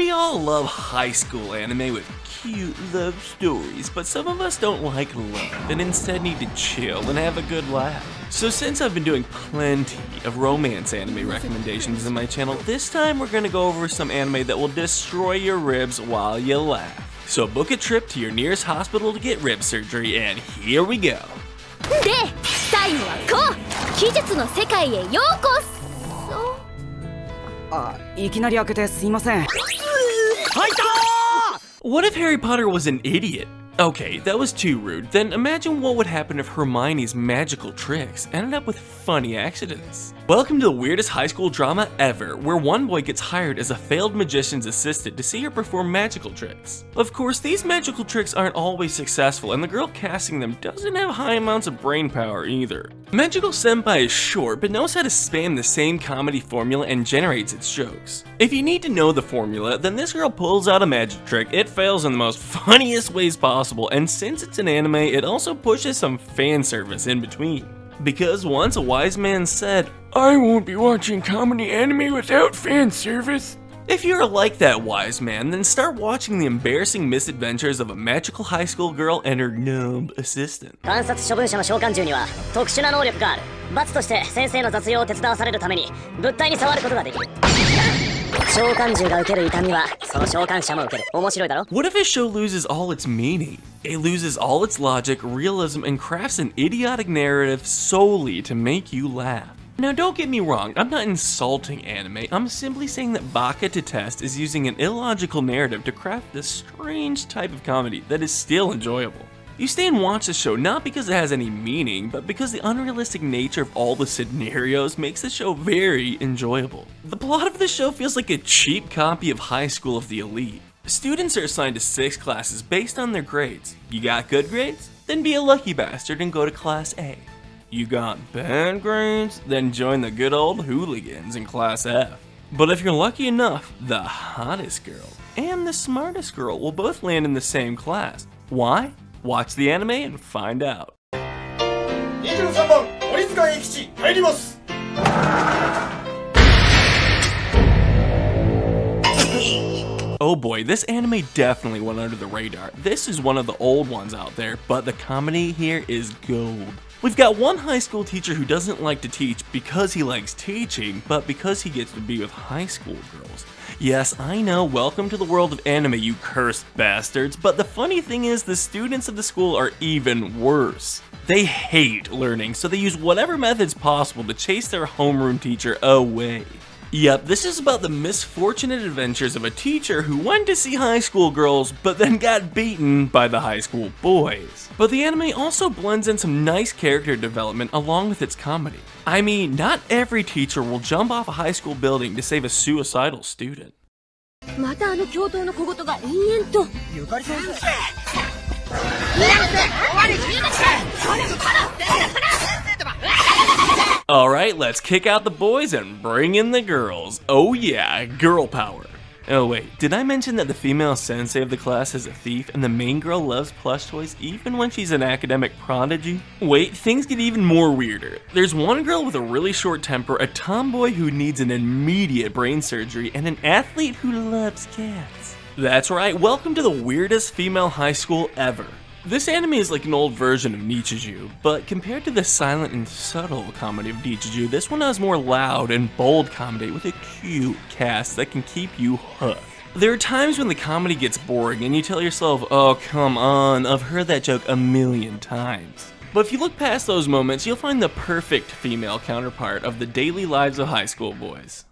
We all love high school anime with cute love stories, but some of us don't like love and instead need to chill and have a good laugh. So since I've been doing plenty of romance anime recommendations in my channel, this time we're gonna go over some anime that will destroy your ribs while you laugh. So book a trip to your nearest hospital to get rib surgery, and here we go. で、最後はこう、奇術の世界へようこそ。あ、いきなり開けてすいません。入ったー! What if Harry Potter was an idiot? Okay, that was too rude. Then imagine what would happen if Hermione's magical tricks ended up with funny accidents. Welcome to the weirdest high school drama ever, where one boy gets hired as a failed magician's assistant to see her perform magical tricks. Of course, these magical tricks aren't always successful, and the girl casting them doesn't have high amounts of brain power either. Magical Sempai is short, but knows how to spam the same comedy formula and generates its jokes. If you need to know the formula, then this girl pulls out a magic trick, it fails in the most funniest ways possible, and since it's an anime, it also pushes some fan service in between. Because once a wise man said, "I won't be watching comedy anime without fan service." If you're like that wise man, then start watching the embarrassing misadventures of a magical high school girl and her numb assistant. 観察処分者の召喚獣には特殊な能力がある。罰として先生の雑用を手伝わされるために物体に触ることができる。召喚獣が受ける痛みはその召喚者も受ける。面白いだろ? What if a show loses all its meaning? It loses all its logic, realism, and crafts an idiotic narrative solely to make you laugh. Now don't get me wrong, I'm not insulting anime, I'm simply saying that Baka To Test is using an illogical narrative to craft this strange type of comedy that is still enjoyable. You stay and watch the show not because it has any meaning, but because the unrealistic nature of all the scenarios makes the show very enjoyable. The plot of the show feels like a cheap copy of High School of the Elite. Students are assigned to 6 classes based on their grades. You got good grades? Then be a lucky bastard and go to Class A. You got bad grades? Then join the good old hooligans in Class F. But if you're lucky enough, the hottest girl and the smartest girl will both land in the same class. Why? Watch the anime and find out. 23番、Onizuka英吉、入ります。Oh boy, this anime definitely went under the radar. This is one of the old ones out there, but the comedy here is gold. We've got one high school teacher who doesn't like to teach because he likes teaching, but because he gets to be with high school girls. Yes, I know, welcome to the world of anime, you cursed bastards, but the funny thing is the students of the school are even worse. They hate learning, so they use whatever methods possible to chase their homeroom teacher away. Yep, this is about the misfortunate adventures of a teacher who went to see high school girls, but then got beaten by the high school boys. But the anime also blends in some nice character development along with its comedy. I mean, not every teacher will jump off a high school building to save a suicidal student. またあの教頭の小言が延々と。ゆかりさん。Alright, let's kick out the boys and bring in the girls. Oh yeah, girl power. Oh wait, did I mention that the female sensei of the class is a thief and the main girl loves plush toys even when she's an academic prodigy? Wait, things get even more weirder. There's one girl with a really short temper, a tomboy who needs an immediate brain surgery, and an athlete who loves cats. That's right, welcome to the weirdest female high school ever. This anime is like an old version of Nichijou, but compared to the silent and subtle comedy of Nichijou, this one has more loud and bold comedy with a cute cast that can keep you hooked. There are times when the comedy gets boring and you tell yourself, oh come on, I've heard that joke a million times. But if you look past those moments, you'll find the perfect female counterpart of the daily lives of high school boys.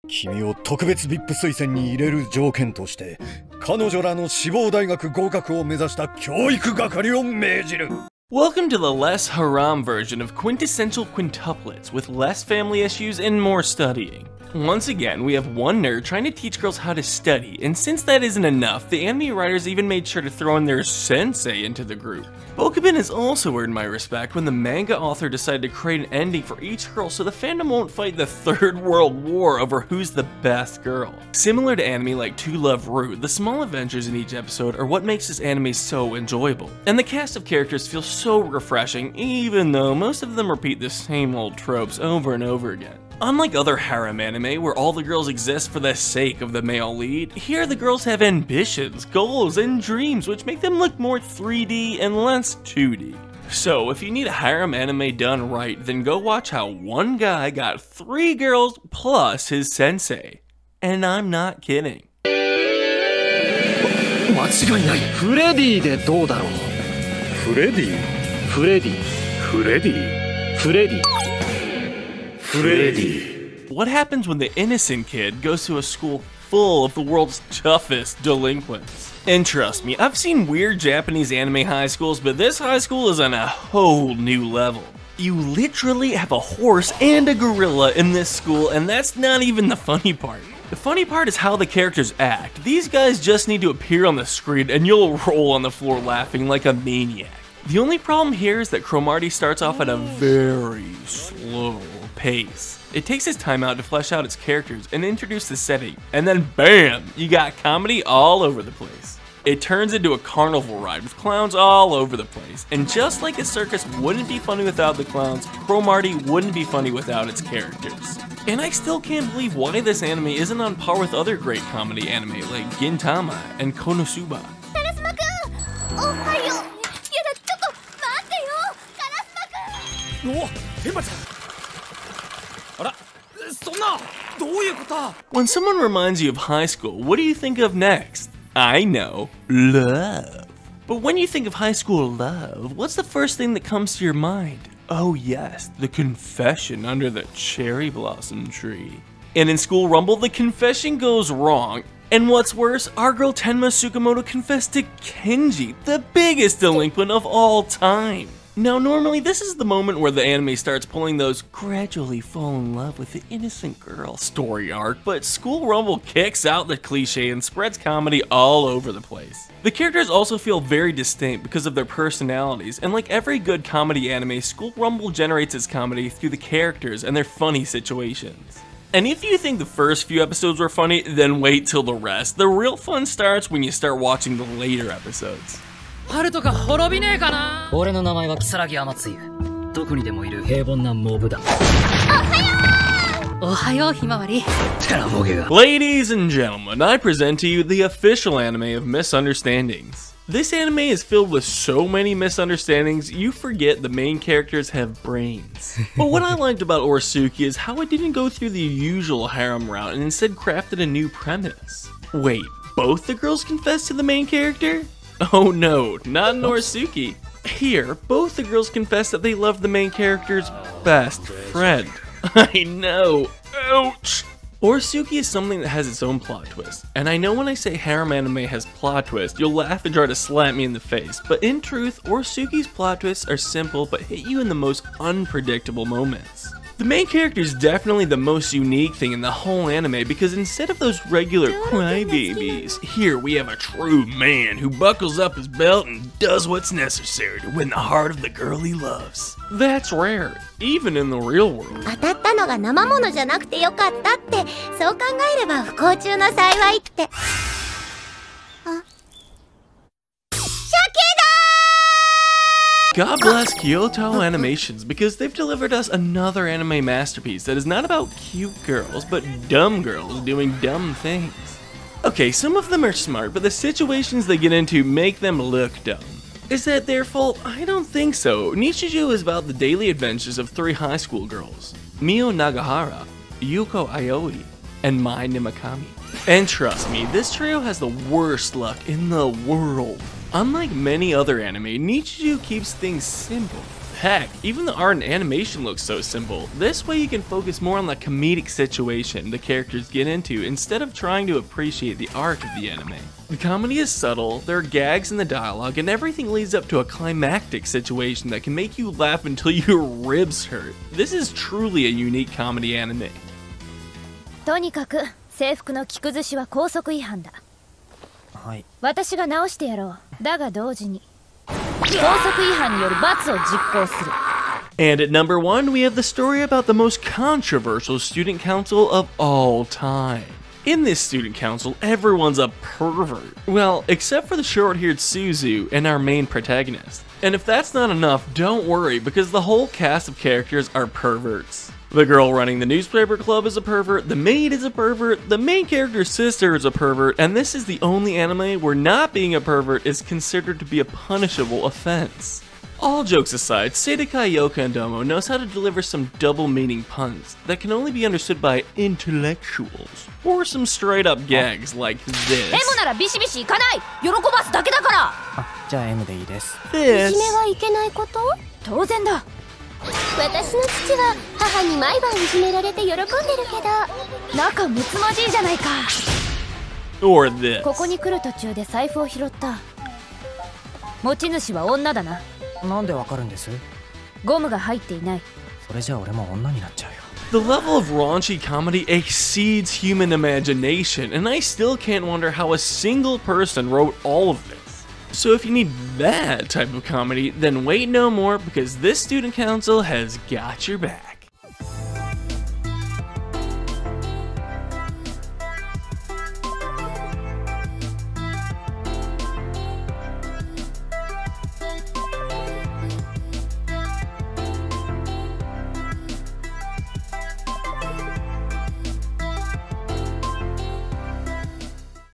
君を特別 VIP 推薦に入れる条件として彼女らの志望大学合格を目指した教育係を命じる Welcome to the less haram version of quintessential quintuplets with less family issues and more studying. Once again, we have one nerd trying to teach girls how to study, and since that isn't enough, the anime writers even made sure to throw in their sensei into the group. BOKUBEN has also earned my respect when the manga author decided to create an ending for each girl so the fandom won't fight the Third World War over who's the best girl. Similar to anime like To Love Ru, the small adventures in each episode are what makes this anime so enjoyable, and the cast of characters feels so refreshing, even though most of them repeat the same old tropes over and over again. Unlike other harem anime where all the girls exist for the sake of the male lead, here the girls have ambitions, goals, and dreams which make them look more 3D and less 2D. So if you need a harem anime done right, then go watch how one guy got 3 girls plus his sensei. And I'm not kidding. 間違いない。フレディでどうだろう。フレディフレディフレディフレディ What happens when the innocent kid goes to a school full of the world's toughest delinquents? And trust me, I've seen weird Japanese anime high schools, but this high school is on a whole new level. You literally have a horse and a gorilla in this school, and that's not even the funny part. The funny part is how the characters act. These guys just need to appear on the screen and you'll roll on the floor laughing like a maniac. The only problem here is that Cromartie starts off at a very slow pace. It takes its time out to flesh out its characters and introduce the setting, and then BAM! You got comedy all over the place. It turns into a carnival ride with clowns all over the place, and just like a circus wouldn't be funny without the clowns, Cromartie wouldn't be funny without its characters. And I still can't believe why this anime isn't on par with other great comedy anime like Gintama and Konosuba. お、天馬ちゃん。あら、そんな、どういうこと？ When someone reminds you of high school, what do you think of next? I know, love. But when you think of high school love, what's the first thing that comes to your mind? Oh yes, the confession under the cherry blossom tree. And in School Rumble, the confession goes wrong. And what's worse, our girl Tenma Tsukamoto confessed to Kenji, the biggest delinquent of all time. Now normally this is the moment where the anime starts pulling those gradually fall in love with the innocent girl story arc, but School Rumble kicks out the cliche and spreads comedy all over the place. The characters also feel very distinct because of their personalities, and like every good comedy anime, School Rumble generates its comedy through the characters and their funny situations. And if you think the first few episodes were funny, then wait till the rest. The real fun starts when you start watching the later episodes. ハルトか滅びねえかな。俺の名前は如月天つゆ。どこにでもいる平凡なモブだ。おはようひまわり。てらボケが。Ladies and gentlemen, I present to you the official anime of misunderstandings. This anime is filled with so many misunderstandings, you forget the main characters have brains. But what I liked about Oresuki is how it didn't go through the usual harem route and instead crafted a new premise. Wait, both the girls confess to the main character? Oh no, not in Oresuki. Here, both the girls confess that they love the main character's best friend. I know, ouch! Oresuki is something that has its own plot twist, and I know when I say harem anime has plot twist, you'll laugh and try to slap me in the face, but in truth, Oresuki's plot twists are simple but hit you in the most unpredictable moments. The main character is definitely the most unique thing in the whole anime because instead of those regular crybabies, here we have a true man who buckles up his belt and does what's necessary to win the heart of the girl he loves. That's rare, even in the real world. 当たったのが生ものじゃなくてよかったって、そう考えれば不幸中の幸いって。あ、鮭だ！ God bless Kyoto Animations because they've delivered us another anime masterpiece that is not about cute girls, but dumb girls doing dumb things. Okay, some of them are smart, but the situations they get into make them look dumb. Is that their fault? I don't think so. Nichijou is about the daily adventures of 3 high school girls, Mio Nagahara, Yuko Aoi, and Mai Nimakami. And trust me, this trio has the worst luck in the world. Unlike many other anime, Nichijou keeps things simple. Heck, even the art and animation looks so simple. This way you can focus more on the comedic situation the characters get into instead of trying to appreciate the arc of the anime. The comedy is subtle, there are gags in the dialogue, and everything leads up to a climactic situation that can make you laugh until your ribs hurt. This is truly a unique comedy anime. とにかく制服の着崩しは校則違反だ。はい。私が直してやろう。だが同時に校則違反による罰を実行する。And at number 1, we have the story about the most controversial student council of all time. In this student council, everyone's a pervert. Well, except for the short-haired Suzu and our main protagonist. And if that's not enough, don't worry, because the whole cast of characters are perverts. The girl running the newspaper club is a pervert, the maid is a pervert, the main character's sister is a pervert, and this is the only anime where not being a pervert is considered to be a punishable offense. All jokes aside, Sedekai Yokandomo knows how to deliver some double-meaning puns that can only be understood by intellectuals, or some straight-up gags like this. ならビシビシいかない。喜ばすだけだから。じゃあ M でいいです。 This. いじめはいけないこと？当然だ。私の父は母に毎晩いじめられて喜んでるけど、仲睦まじいじゃないか。Or this. ここに来る途中で財布を拾った。持ち主は女だな。なんでわかるんです？ゴムが入っていない。それじゃあ俺も女になっちゃうよ。 The level of raunchy comedy exceeds human imagination, and I still can't wonder how a single person wrote all of this. So if you need that type of comedy, then wait no more, because this student council has got your back.